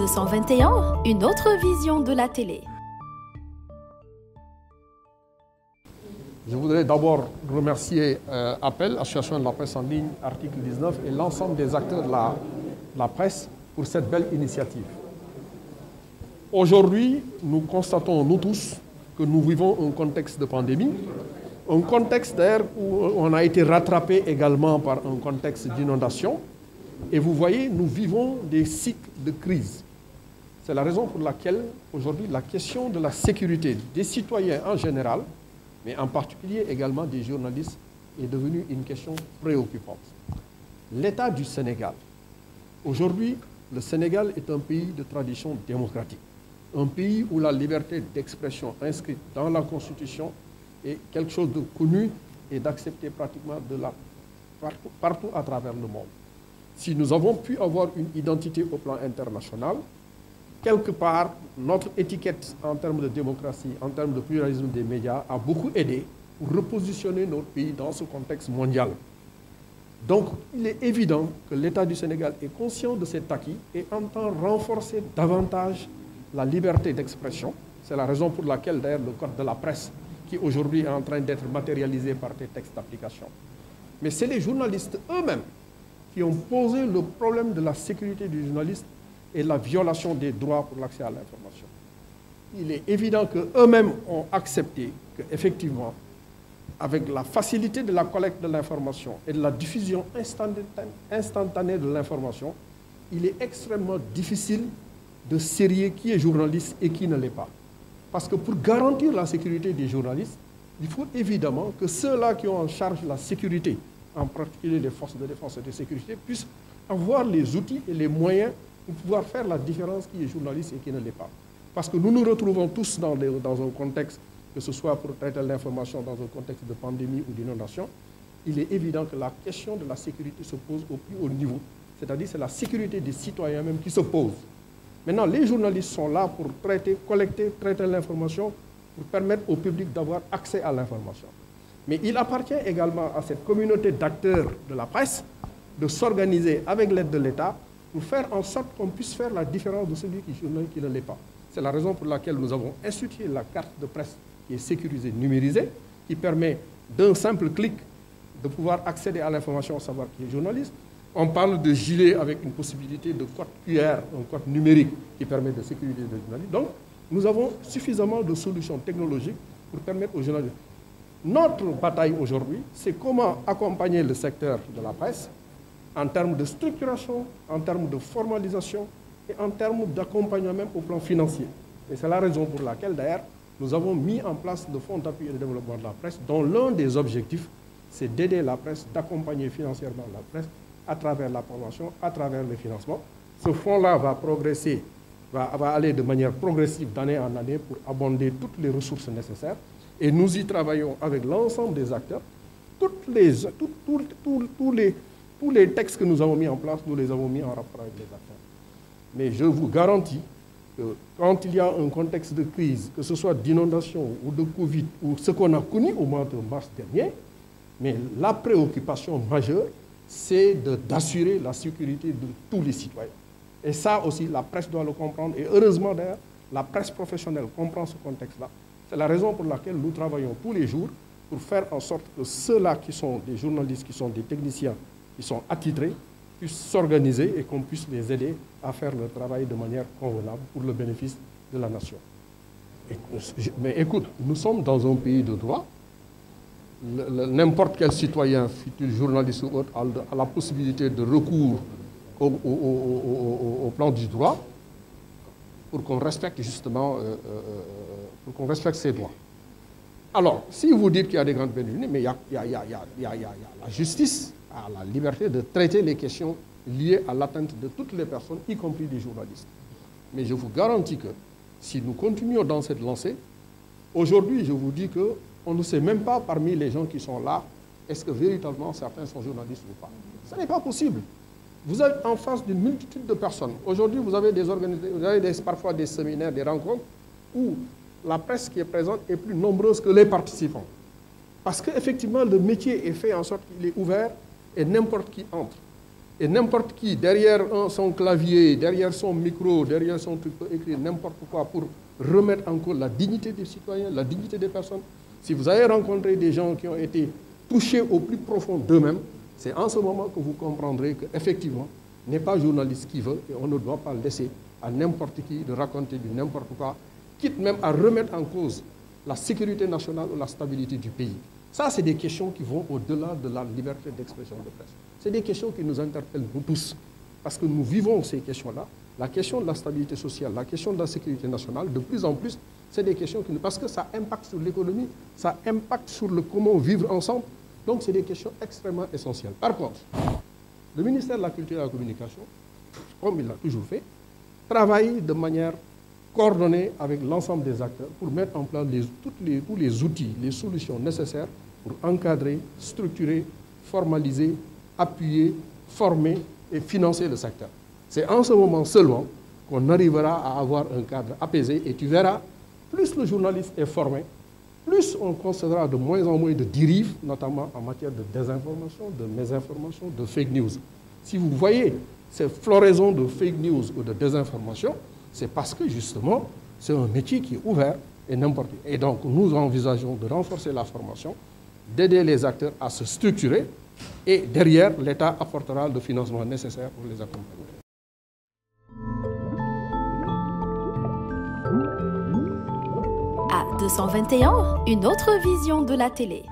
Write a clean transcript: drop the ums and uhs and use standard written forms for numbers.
221, une autre vision de la télé. Je voudrais d'abord remercier Appel, Association de la presse en ligne, article 19, et l'ensemble des acteurs de la presse pour cette belle initiative. Aujourd'hui, nous constatons, nous tous, que nous vivons un contexte de pandémie, un contexte d'ailleurs où on a été rattrapé également par un contexte d'inondation. Et vous voyez, nous vivons des cycles de crise. C'est la raison pour laquelle, aujourd'hui, la question de la sécurité des citoyens en général, mais en particulier également des journalistes, est devenue une question préoccupante. L'État du Sénégal. Aujourd'hui, le Sénégal est un pays de tradition démocratique. Un pays où la liberté d'expression inscrite dans la Constitution est quelque chose de connu et d'accepté pratiquement partout à travers le monde. Si nous avons pu avoir une identité au plan international, quelque part, notre étiquette en termes de démocratie, en termes de pluralisme des médias, a beaucoup aidé pour repositionner notre pays dans ce contexte mondial. Donc, il est évident que l'État du Sénégal est conscient de cet acquis et entend renforcer davantage la liberté d'expression. C'est la raison pour laquelle, d'ailleurs, le Code de la presse, qui aujourd'hui est en train d'être matérialisé par des textes d'application. Mais c'est les journalistes eux-mêmes qui ont posé le problème de la sécurité du journaliste et la violation des droits pour l'accès à l'information. Il est évident qu'eux-mêmes ont accepté qu'effectivement, avec la facilité de la collecte de l'information et de la diffusion instantanée de l'information, il est extrêmement difficile de sérier qui est journaliste et qui ne l'est pas. Parce que pour garantir la sécurité des journalistes, il faut évidemment que ceux-là qui ont en charge la sécurité, en particulier les forces de défense et de sécurité, puissent avoir les outils et les moyens pour pouvoir faire la différence qui est journaliste et qui ne l'est pas. Parce que nous nous retrouvons tous dans un contexte, que ce soit pour traiter l'information dans un contexte de pandémie ou d'inondation, il est évident que la question de la sécurité se pose au plus haut niveau. C'est-à-dire que c'est la sécurité des citoyens même qui se pose. Maintenant, les journalistes sont là pour collecter, traiter l'information, pour permettre au public d'avoir accès à l'information. Mais il appartient également à cette communauté d'acteurs de la presse de s'organiser avec l'aide de l'État pour faire en sorte qu'on puisse faire la différence de celui qui ne l'est pas. C'est la raison pour laquelle nous avons institué la carte de presse qui est sécurisée, numérisée, qui permet d'un simple clic de pouvoir accéder à l'information, savoir qui est journaliste. On parle de gilet avec une possibilité de code QR, un code numérique qui permet de sécuriser les journalistes. Donc, nous avons suffisamment de solutions technologiques pour permettre aux journalistes. Notre bataille aujourd'hui, c'est comment accompagner le secteur de la presse en termes de structuration, en termes de formalisation et en termes d'accompagnement même au plan financier. Et c'est la raison pour laquelle, d'ailleurs, nous avons mis en place le Fonds d'appui et de développement de la presse, dont l'un des objectifs, c'est d'aider la presse, d'accompagner financièrement la presse à travers la formation, à travers le financement. Ce fonds-là va progresser, va aller de manière progressive d'année en année pour abonder toutes les ressources nécessaires. Et nous y travaillons avec l'ensemble des acteurs. Tous les textes que nous avons mis en place, nous les avons mis en rapport avec les acteurs. Mais je vous garantis que quand il y a un contexte de crise, que ce soit d'inondation ou de Covid, ou ce qu'on a connu au mois de mars dernier, mais la préoccupation majeure, c'est d'assurer la sécurité de tous les citoyens. Et ça aussi, la presse doit le comprendre. Et heureusement, d'ailleurs, la presse professionnelle comprend ce contexte-là. C'est la raison pour laquelle nous travaillons tous les jours pour faire en sorte que ceux-là qui sont des journalistes, qui sont des techniciens, qui sont attitrés, puissent s'organiser et qu'on puisse les aider à faire leur travail de manière convenable pour le bénéfice de la nation. Mais écoute, nous sommes dans un pays de droit. N'importe quel citoyen, futur journaliste ou autre, a la possibilité de recours au plan du droit pour qu'on respecte justement, pour qu'on respecte ses droits. Alors, si vous dites qu'il y a des grandes bénéfices, mais il y a la justice, la liberté de traiter les questions liées à l'atteinte de toutes les personnes, y compris des journalistes. Mais je vous garantis que si nous continuons dans cette lancée, aujourd'hui, je vous dis qu'on ne sait même pas parmi les gens qui sont là, est-ce que véritablement certains sont journalistes ou pas. Ce n'est pas possible. Vous êtes en face d'une multitude de personnes. Aujourd'hui, vous avez parfois des séminaires, des rencontres, où la presse qui est présente est plus nombreuse que les participants. Parce qu'effectivement, le métier est fait en sorte qu'il est ouvert et n'importe qui entre. Et n'importe qui, derrière son clavier, derrière son micro, derrière son truc, peut écrire n'importe quoi pour remettre en cause la dignité des citoyens, la dignité des personnes. Si vous avez rencontré des gens qui ont été touchés au plus profond d'eux-mêmes, c'est en ce moment que vous comprendrez qu'effectivement, n'est pas journaliste qui veut, et on ne doit pas laisser à n'importe qui de raconter du n'importe quoi, quitte même à remettre en cause la sécurité nationale ou la stabilité du pays. Ça, c'est des questions qui vont au-delà de la liberté d'expression de presse. C'est des questions qui nous interpellent nous tous, parce que nous vivons ces questions-là. La question de la stabilité sociale, la question de la sécurité nationale, de plus en plus, c'est des questions qui nous... Parce que ça impacte sur l'économie, ça impacte sur le comment vivre ensemble. Donc, c'est des questions extrêmement essentielles. Par contre, le ministère de la Culture et de la Communication, comme il l'a toujours fait, travaille de manière coordonnée avec l'ensemble des acteurs pour mettre en place tous les outils, les solutions nécessaires pour encadrer, structurer, formaliser, appuyer, former et financer le secteur. C'est en ce moment seulement qu'on arrivera à avoir un cadre apaisé et tu verras, plus le journaliste est formé, plus on constatera de moins en moins de dérives, notamment en matière de désinformation, de mésinformation, de fake news. Si vous voyez ces floraisons de fake news ou de désinformation, c'est parce que justement, c'est un métier qui est ouvert et n'importe où. Et donc, nous envisageons de renforcer la formation, d'aider les acteurs à se structurer et derrière, l'État apportera le financement nécessaire pour les accompagner. À 221, une autre vision de la télé.